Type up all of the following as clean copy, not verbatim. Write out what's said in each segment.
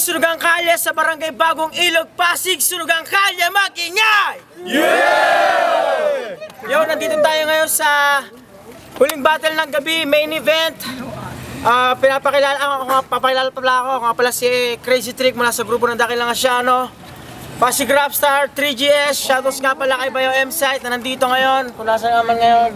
Sunugang Kalye sa Barangay Bagong Ilog, Pasig. Sunugang Kalye, mag-ingay! Yeah! Yo, nandito tayo ngayon sa huling battle ng gabi, main event. Papakilala pala ako. Ako nga pala si Crazy Trick mula sa grupo ng Dakilang Asyano. Pasig Rapstar 3GS. Shoutouts nga pala kay Bayo M-Site na nandito ngayon. Kung nasa naman ngayon.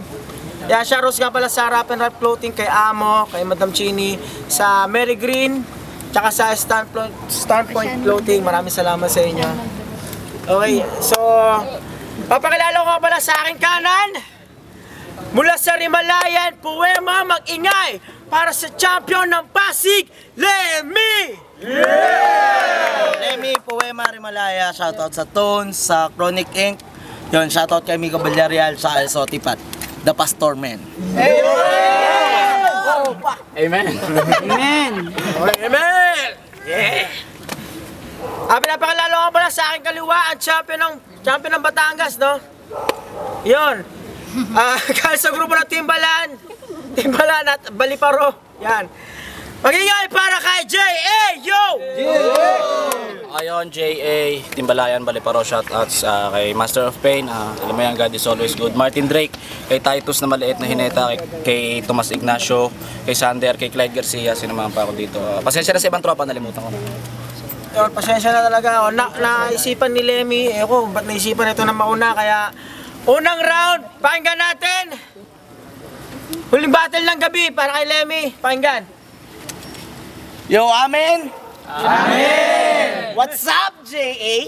Yeah, shoutouts nga pala sa Rap and Rap Clothing, kay Amo, kay Madam Chini, sa Mary Green, tsaka sa Standpoint Clothing. Maraming salamat sa inyo. Okay, so papakilala ko nga pala sa aking kanan, mula sa Rimalayan, Poema, mag-ingay para sa champion ng Pasig, Lemmy! Yeah! Lemmy, Poema, Rimalaya, shoutout sa Tones, sa Chronic Inc. Yun, shoutout kay Miko Villarreal, sa Sotipat, The Pastor Man. Hey! Amen! Amen! Amen! Yeah! Pinapakilala ko pala sa aking kaliwa, ang champion ng Batangas, no? Yun. Kahit sa grupo ng Timbalan at Baliparo. Yan. Mag-ingay para kay J.A. Yo! Ayon, J.A. Timbalayan, Baliparo, shoutouts kay Master of Pain, alam mo yan, God is always good. Martin Drake, kay Titus na maliit na hineta, kay Tomas Ignacio, kay Sander, kay Clyde Garcia, sinamahan pa ako dito. Pasensya na sa ibang tropa, nalimutan ko. Pasensya na talaga ako. Naisipan ni Lemmy, ba't naisipan ito na mauna, kaya unang round, pakinggan natin. Huling battle ng gabi para kay Lemmy, pakinggan. Yo, amen! Amen! What's up, J.A.?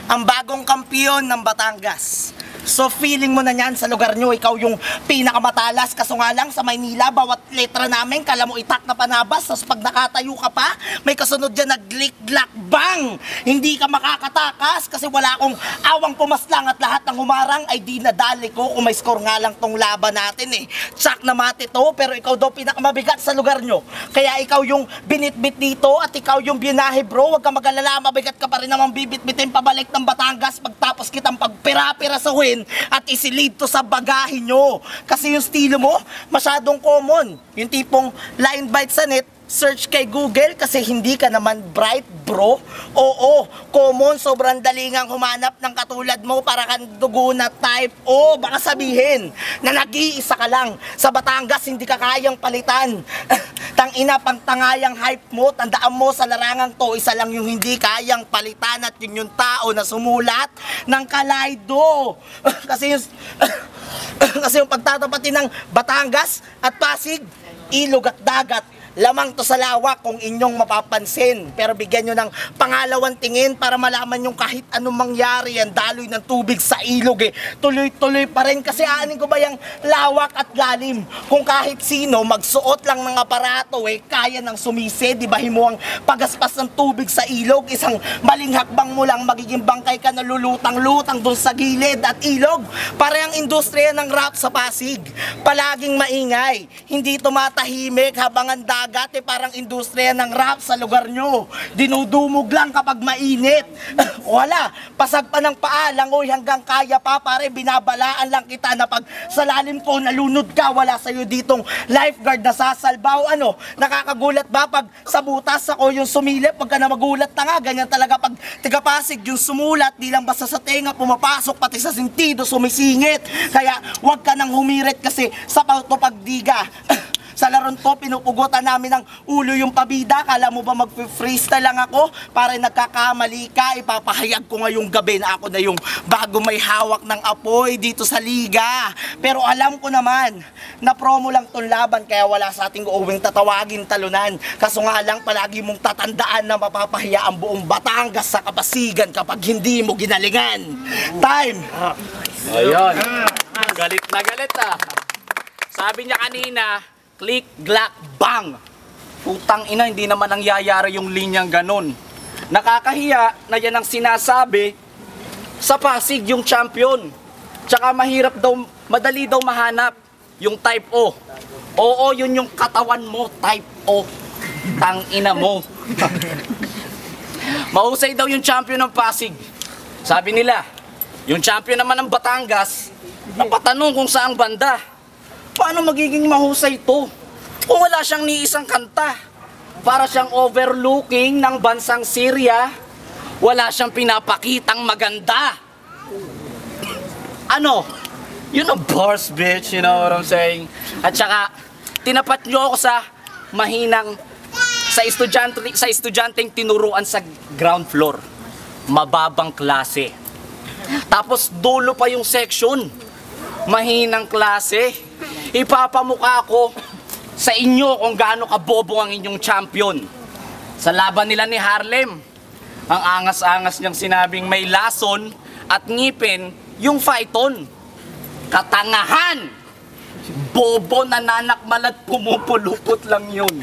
Ang bagong kampiyon ng Batangas. So feeling mo na yan sa lugar nyo, ikaw yung pinakamatalas. Kaso nga lang sa Maynila, bawat letra namin, kala mo itak na panabas. Tapos pag nakatayo ka pa, may kasunod dyan na glik-glak bang! Hindi ka makakatakas kasi wala akong awang pumaslang at lahat ng humarang ay di nadali ko kung may score nga lang tong laban natin eh. Tsak na mati to, pero ikaw daw pinakamabigat sa lugar nyo. Kaya ikaw yung binitbit dito at ikaw yung binahe bro. Huwag ka mag-alala, mabigat ka pa rin naman bibit-bitin pabalik ng Batangas pagtapos kitang pagpira-pira sa at isilid to sa bagahe nyo. Kasi yung estilo mo, masyadong common. Yung tipong line bite sa net, search kay Google kasi hindi ka naman bright, bro. Oo, common, sobrang dalingang humanap ng katulad mo para kang dugo na type O. Baka sabihin na nag-iisa ka lang. Sa Batangas, hindi ka kayang palitan. Tangina, pang tangayang hype mo, tandaan mo sa larangang to, isa lang yung hindi kayang palitan at yun yung tao na sumulat ng Kalaydo. kasi yung pagtatapatin ng Batangas at Pasig, ilog at dagat, lamang to sa lawak kung inyong mapapansin. Pero bigyan nyo ng pangalawang tingin para malaman yung kahit anong mangyari ang daloy ng tubig sa ilog eh. Tuloy-tuloy pa rin kasi aanin ko ba yung lawak at lalim. Kung kahit sino magsuot lang ng aparato eh, kaya nang sumisi. Di ba mo ang pagaspas ng tubig sa ilog? Isang maling hakbang mo lang magiging bangkay ka na lulutang-lutang dun sa gilid at ilog. Pare ang industriya ng rap sa Pasig. Palaging maingay. Hindi tumatahimik habang ang dagat eh, parang industriya ng rap sa lugar nyo. Dinudumog lang kapag mainit. Wala, pasag pa ng paa, langoy hanggang kaya pa, pare, binabalaan lang kita na pag sa lalim ko nalunod ka, wala sa'yo ditong lifeguard na sasalbaw. Ano, nakakagulat ba pag sa butas ako yung sumilip, pag ka na magulat na nga, ganyan talaga pag tiga-Pasig yung sumulat, di lang basta sa tenga pumapasok, pati sa sentido sumisingit. Kaya wag ka nang humirit kasi sa pagdiga. Sa laron to, pinupugutan namin ng ulo yung pabida. Kala mo ba mag-freestyle lang ako? Para nagkakamali ka, ipapahayag ko ngayong gabi na ako na yung bago may hawak ng apoy dito sa liga. Pero alam ko naman, na promo lang tong laban kaya wala sa ating uuwing tatawagin talunan. Kaso nga lang palagi mong tatandaan na mapapahiya ang buong Batangas sa Kapasigan kapag hindi mo ginalingan. Time! Ayun. Galit na galit Sabi niya kanina, click, glak, bang! Putang ina, hindi naman nangyayari yung linyang ganon. Nakakahiya na yan ang sinasabi sa Pasig yung champion. Tsaka mahirap daw, madali daw mahanap yung type O. Oo, yun yung katawan mo, type O. Tang ina mo. Mahusay daw yung champion ng Pasig. Sabi nila, yung champion naman ng Batangas, napatanong kung saang banda. Paano magiging mahusay to kung wala siyang ni isang kanta? para siyang overlooking ng bansang Syria. Wala siyang pinapakitang maganda. Ano? Yun ang bars, bitch, you know what I'm saying? At saka, tinapat nyo ako sa mahinang, sa estudyanteng tinuruan sa ground floor. Mababang klase. Tapos dulo pa yung section. Mahinang klase. Ipapamukha ko sa inyo kung gaano kabobo ang inyong champion. Sa laban nila ni Harlem, ang angas-angas niyang sinabing may lason at ngipin yung Phaeton. Katangahan! Bobo, nananakmal at pumupulupot lang yun.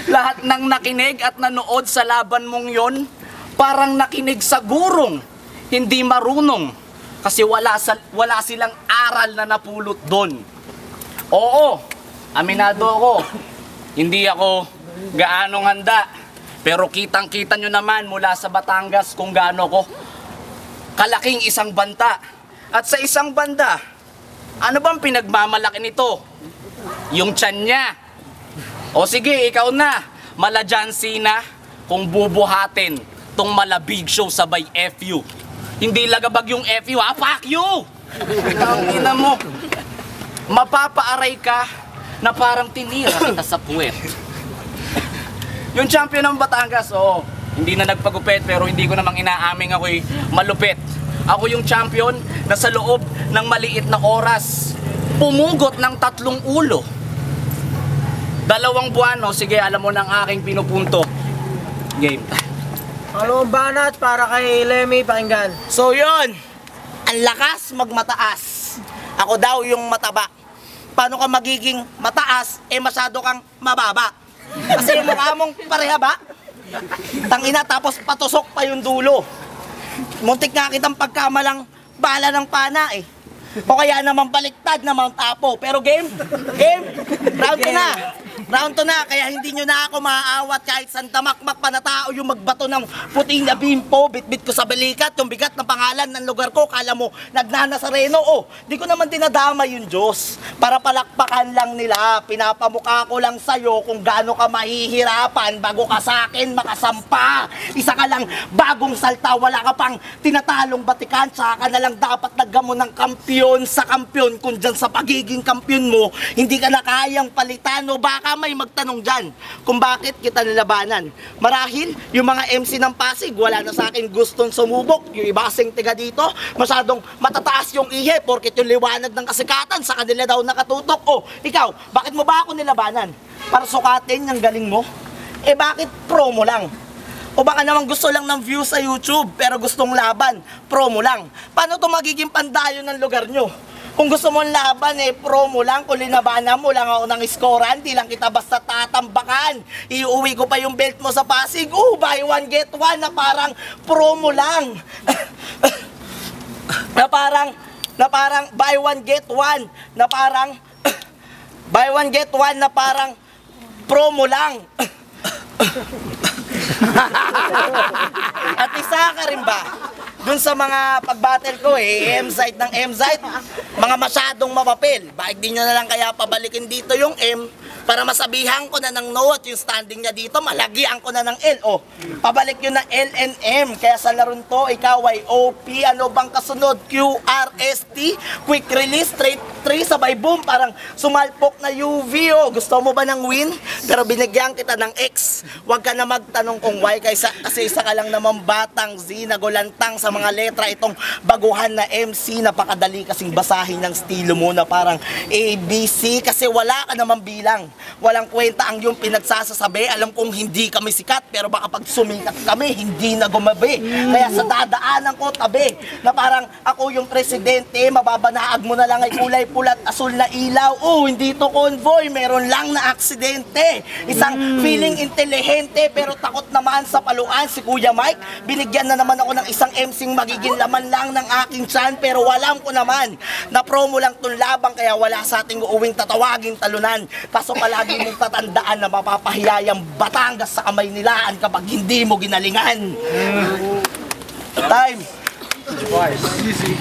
Lahat ng nakinig at nanood sa laban mong yon, parang nakinig sa gurong, hindi marunong. Kasi wala silang aral na napulot doon. Oo, aminado ako. Hindi ako gaanong handa. Pero kitang-kita nyo naman mula sa Batangas kung gaano ko kalaking isang banta. At sa isang banda, ano bang pinagmamalaki nito? Yung tiyan niya. O sige, ikaw na. Mala John Cena kung bubuhatin tong Malabig Show sabay FU. Hindi lagabag yung FU, ha? Fuck you! Ang ina mo. Mapapaaray ka na parang tinira kita sa puwet. Yung champion ng Batangas, oo, hindi na nagpagupit pero hindi ko namang inaaming ako'y malupit. Ako yung champion na sa loob ng maliit na oras pumugot ng 3 ulo. 2 buwan, o sige, alam mo ng aking pinupunto. Game. Ano ang banat para kay Lemmy, pakinggan. So yun, ang lakas magmataas. Ako daw yung mataba. Paano ka magiging mataas, masyado kang mababa? Kasi yung mukha mong pareha ba? Tangina, tapos patusok pa yung dulo. Muntik nga kitang pagkamalang bala ng pana eh. O kaya naman baliktad na Mount Apo. Pero game, round 2 na. Round 2 na, kaya hindi nyo na ako maaawat kahit sandamakmak pa na tao yung magbato ng puting na bimpo, bitbit ko sa balikat, yung bigat na pangalan ng lugar ko, kala mo nagnanasareno. Oh, di ko naman dinadama yung Diyos. Para palakpakan lang nila, pinapamukha ko lang sa'yo kung gaano ka mahihirapan bago ka sa akin makasampa. Isa ka lang bagong salta, wala ka pang tinatalong batikan, tsaka ka na lang dapat naggamon ng kampiyon sa kampiyon kung dyan sa pagiging kampiyon mo, hindi ka na kayang palitan o baka may magtanong dyan kung bakit kita nilabanan. Marahil, yung mga MC ng Pasig, wala na sa akin gustong sumubok. Yung iba kasing tiga dito, masyadong matataas yung ihe porkit yung liwanag ng kasikatan sa kanila daw nakatutok. O, ikaw, bakit mo ba ako nilabanan? Para sukatin yung galing mo? Bakit promo lang? O baka naman gusto lang ng views sa YouTube pero gustong laban, promo lang. Paano to magiging pandayo ng lugar nyo? Kung gusto mong laban, promo lang. Kung linabanan mo lang ako ng skoran, di lang kita basta tatambakan. Iuwi ko pa yung belt mo sa Pasig. Buy one, get one na parang promo lang. na parang buy one, get one. Na parang buy one, get one na parang promo lang. At isa ka rin ba? Dun sa mga pag-battle ko M-site ng M-site, mga masyadong mapapil. Bakit di nyo na lang kaya pabalikin dito yung M para masabihan ko na ng no at yung standing niya dito, malagyan ko na ng L. O, pabalik yun na L and M. Kaya sa laron to, ikaw ay OP, ano bang kasunod? QRST, quick release, straight 3, sabay boom, parang sumalpok na UV. O, gusto mo ba ng win? Pero binigyan kita ng X. Huwag ka na magtanong kung why, kasi isa ka lang naman batang Z, nagulantang sa mga letra itong baguhan na MC. Napakadali kasing basahin ng estilo mo na parang ABC kasi wala ka naman bilang. Walang kwenta ang yung pinagsasasabi. Alam kong hindi kami sikat pero baka pag sumikat kami hindi na gumabi. Kaya sa dadaanan ko tabi na parang ako yung presidente, mababanaag mo na lang ay kulay pulat asul na ilaw. Hindi to convoy, meron lang na aksidente. Isang feeling intelihente pero takot naman sa paluan si Kuya Mike. Binigyan na naman ako ng isang MCing magiging laman lang ng aking tiyan pero walam ko naman na promo lang tong labang kaya wala sa ating uuwing tatawaging talunan. Kaso palagi mong tatandaan na mapapahiyayang Batangas sa kamay nilaan kapag hindi mo ginalingan. Time.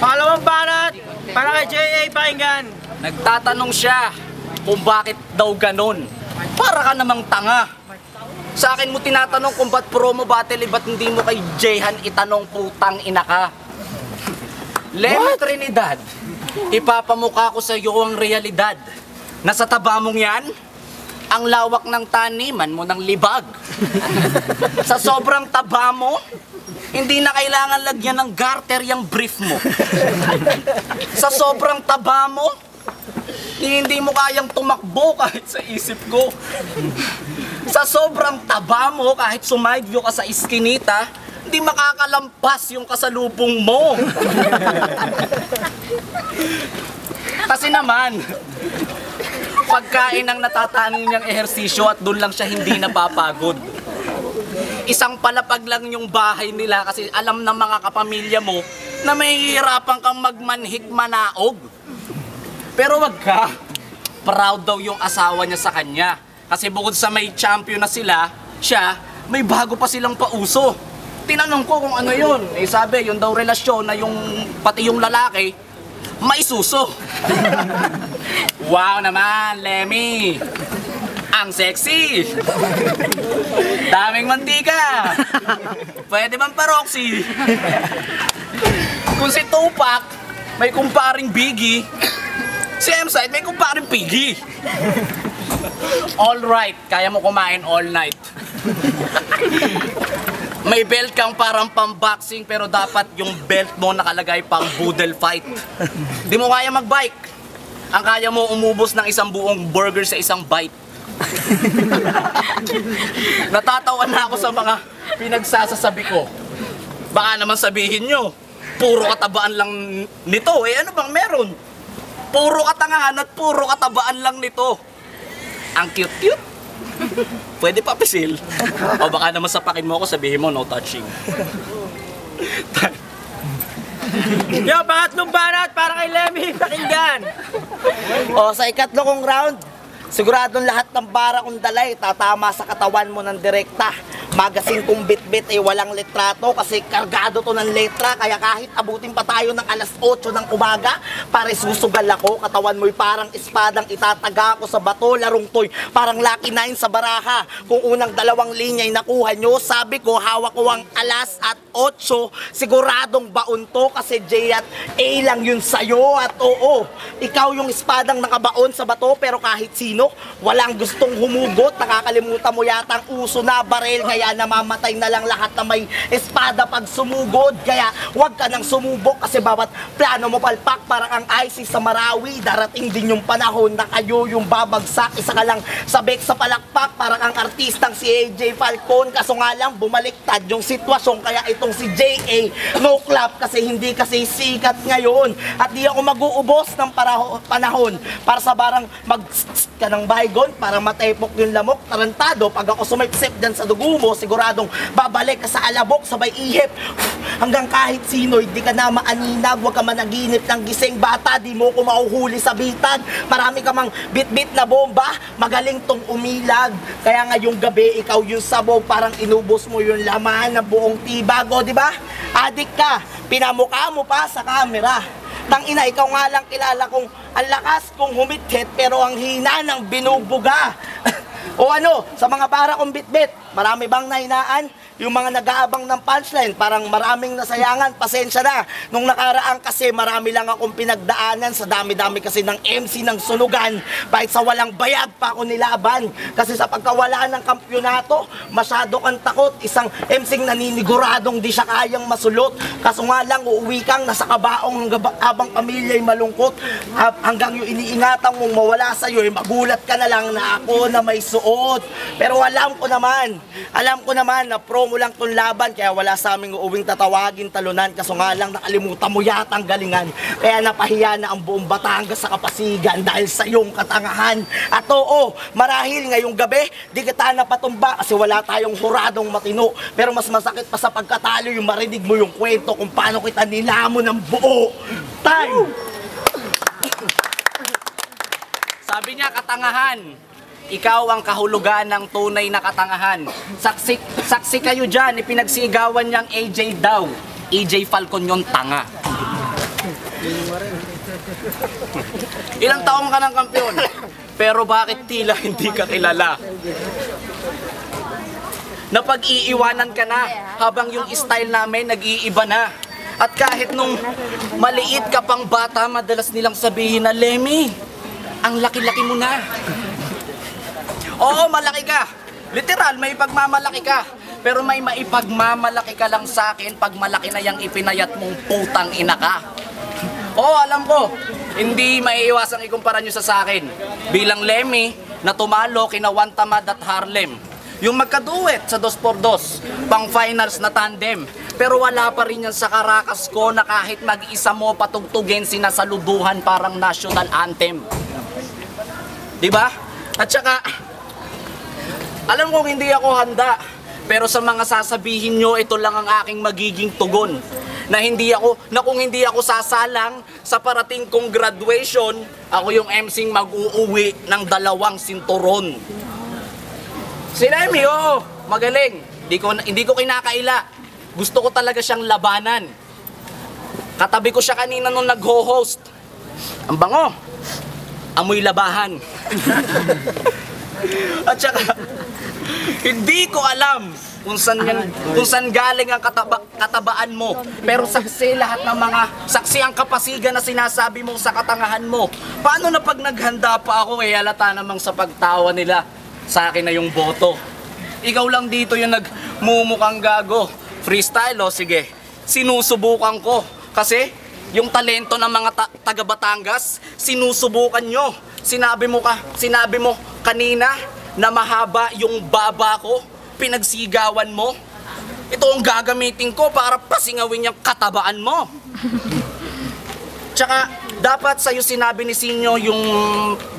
Pangalawang banat para kay JA, pakinggan. Nagtatanong siya kung bakit daw ganon. Para ka namang tanga. Sa akin mo tinatanong kung ba't promo battle, ba't hindi mo kay Jehan itanong putang ina ka? Lemmy Trinidad, ipapamukha ko sa iyo ang realidad. Nasa taba mong yan, ang lawak ng taniman mo ng libag. Sa sobrang taba mo, hindi na kailangan lagyan ng garter yung brief mo. Sa sobrang taba mo, hindi mo kayang tumakbo kahit sa isip ko. Sa sobrang taba mo, kahit sumaydyo ka sa iskinita, hindi makakalampas yung kasalubong mo. Kasi naman, pagkain ang natatanin niyang ehersisyo at doon lang siya hindi napapagod. Isang palapag lang yung bahay nila kasi alam ng mga kapamilya mo na may hihirapan kang magmanhik manaog. Pero wag ka, proud daw yung asawa niya sa kanya. Kasi bukod sa may champion na sila, siya, may bago pa silang pauso. Tinanong ko kung ano yun. Eh sabi, yun daw relasyon na yung pati yung lalaki, may suso. Wow naman, Lemmy! Ang sexy! Daming mantika! Pwede bang paroxy? Kung si Tupac, may kumparing Biggie, si M-Side, may kumparing Piggy. All right, kaya mo kumain all night. May belt kang parang pang-boxing pero dapat yung belt mo nakalagay pang boodle fight. Di mo kaya mag-bike. Ang kaya mo umubos ng isang buong burger sa isang bite. Natatawa na ako sa mga pinagsasasabi ko. Baka naman sabihin nyo, puro katabaan lang nito. Eh ano bang meron? Puro katangahan at puro katabaan lang nito. Ang cute-cute. Pwede pa pisil. O baka naman sapakin mo ako, sabihin mo no touching. Yo, pangatlong banat para kay Lemmy, pakinggan. O, sa ikatlong kong round, siguradong lahat ng bara kong dalay tatama sa katawan mo ng direkta. Magasin kong bit-bit ay walang litrato kasi kargado to ng letra. Kaya kahit abutin pa tayo ng alas 8 ng umaga, pare susugal ako. Katawan mo'y parang espadang itataga ko sa bato. Larong to'y parang Lucky 9 sa baraha. Kung unang dalawang linya'y nakuha nyo, sabi ko hawak ko ang alas at 8. Siguradong baon to kasi J at A lang yun sa'yo. At oo, ikaw yung espadang nakabaon sa bato. Pero kahit sino, walang gustong humugot. Nakakalimutan mo yata ang uso na barel. Kaya namamatay na lang lahat na may espada pag sumugod. Kaya huwag ka nang sumubok kasi bawat plano mo palpak parang ang ISIS sa Marawi. Darating din yung panahon na kayo yung babagsak. Isa ka lang sabik sa palakpak parang ang artistang si AJ Falcon. Kaso nga lang bumaliktad yung sitwasyon. Kaya itong si JA no clap kasi hindi kasi sikat ngayon. At di ako mag-uubos ng panahon para sa barang mag ka ng baygon para matepok yung lamok. Tarantado pag ako sumipsip dyan sa dugo mo, siguradong babalik ka sa alabok, sabay ihip. Hanggang kahit sino, hindi ka na maaninag, huwag ka managinip ng gising bata, di mo ko mauhuli sa bitag. Marami ka mang bit-bit na bomba, magaling tong umilag. Kaya ngayong gabi, ikaw yung sabog, parang inubos mo yung laman ng buong tibago, di ba? Adik ka, pinamukha mo pa sa camera. Tangina, ikaw nga lang kilala kong ang lakas kong humithit pero ang hina ng binubuga. O ano, sa mga para kong bit-bit, marami bang nahinaan? Yung mga nag-aabang ng punchline, parang maraming nasayangan, pasensya na. Nung nakaraan kasi, marami lang akong pinagdaanan sa dami-dami kasi ng MC ng sunugan. Kahit sa walang bayad pa ako nilaban. Kasi sa pagkawala ng kampyonato, masyado kang takot. Isang MC naniniguradong di siya kayang masulot. Kaso nga lang, uuwi kang nasa kabaong habang pamilya'y malungkot. Hanggang yung iniingatan mong mawala sa'yo, magulat ka na lang na ako na may suot. Pero alam ko naman na promo lang tong laban, kaya wala sa aming uuwing tatawagin talunan. Kaso nga lang nakalimutan mo yata ang galingan. Kaya napahiya na ang buong Batangas sa Kapasigan dahil sa iyong katangahan. At oo, marahil ngayong gabi, di kita napatumba kasi wala tayong huradong matino. Pero mas masakit pa sa pagkatalo yung marinig mo yung kwento kung paano kita nilamon ng buo. Time! Sabi niya, katangahan. Ikaw ang kahulugan ng tunay na katangahan. Saksi kayo dyan, ipinagsigawan niyang AJ daw. AJ Falcon yung tanga. Ilang taong ka ng kampiyon? Pero bakit tila hindi ka kilala? Napag-iiwanan ka na habang yung style namin nag-iiba na. At kahit nung maliit ka pang bata, madalas nilang sabihin na, Lemmy, ang laki-laki mo na. Oo, malaki ka. Literal, may ipagmamalaki ka. Pero may maipagmamalaki ka lang sa akin pag malaki na yung ipinayat mong putang ina ka. Oo, alam ko. Hindi maiiwasang ikumpara nyo sa akin. Bilang Lemmy na tumalo kina Juan Tamad at Harlem. Yung magkaduet sa 2x2, pang finals na tandem. Pero wala pa rin yan sa karakas ko na kahit mag-isa mo patugtugin sinasaluduhan parang national anthem. Diba? At saka, alam kong hindi ako handa. Pero sa mga sasabihin nyo, ito lang ang aking magiging tugon. Na kung hindi ako sasalang sa parating kong graduation, ako yung MC'ng mag-uuwi ng 2 sinturon. Si Lemmy, oo, magaling. Hindi ko kinakaila. Gusto ko talaga siyang labanan. Katabi ko siya kanina nung nag-ho-host. Ang bango. Amoy labahan. At saka, hindi ko alam kung saan galing ang katabaan mo. Pero saksi lahat ng saksi ang kapasigan na sinasabi mo sa katangahan mo. Paano na pag naghanda pa ako, halata namang sa pagtawa nila, sa akin na yung boto. Ikaw lang dito yung nagmumukhang gago. Freestyle, sige. Sinusubukan ko. Kasi yung talento ng mga taga Batangas, sinusubukan nyo. Sinabi mo kanina na mahaba yung baba ko, pinagsigawan mo. Ito ang gagamitin ko para pasingawin yung katabaan mo. Tsaka, dapat sa'yo sinabi ni Sinyo yung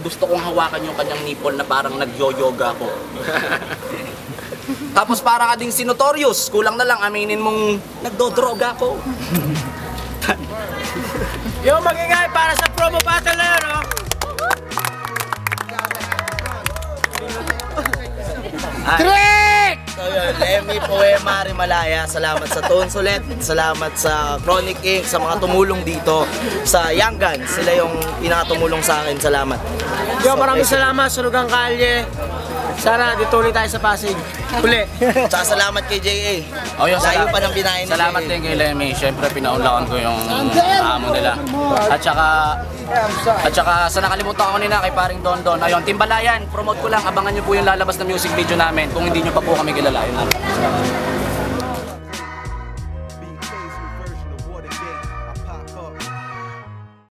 gusto kong hawakan yung kanyang nipple na parang nag-yoga ko. Tapos para ka ding si Notorious, kulang na lang aminin mong nagdodroga ko. Yung magingay para sa promo battle na yun, oh. Trick! So yun, Lemmy Poema Rimalaya, salamat sa Tones ulit, salamat sa Chronic Inc, sa mga tumulong dito, sa Young Guns, sila yung pinakatumulong sa akin, salamat. Yo, maraming salamat sa Lugang Kalye. Sana dito ulit tayo sa Pasig. Uli. Tsaka salamat kay J.A. Yung Layo pa ng binahin ni salamat J.A. din kay Lemmy. Siyempre, pinaunlakan ko yung amo nila. At saka sa nakalimutan ko nila kay paring Don Don. Ayun, Timbalayan, promote ko lang. Abangan nyo po yung lalabas na music video namin. Kung hindi nyo pa po kami kilala. Ayun lang.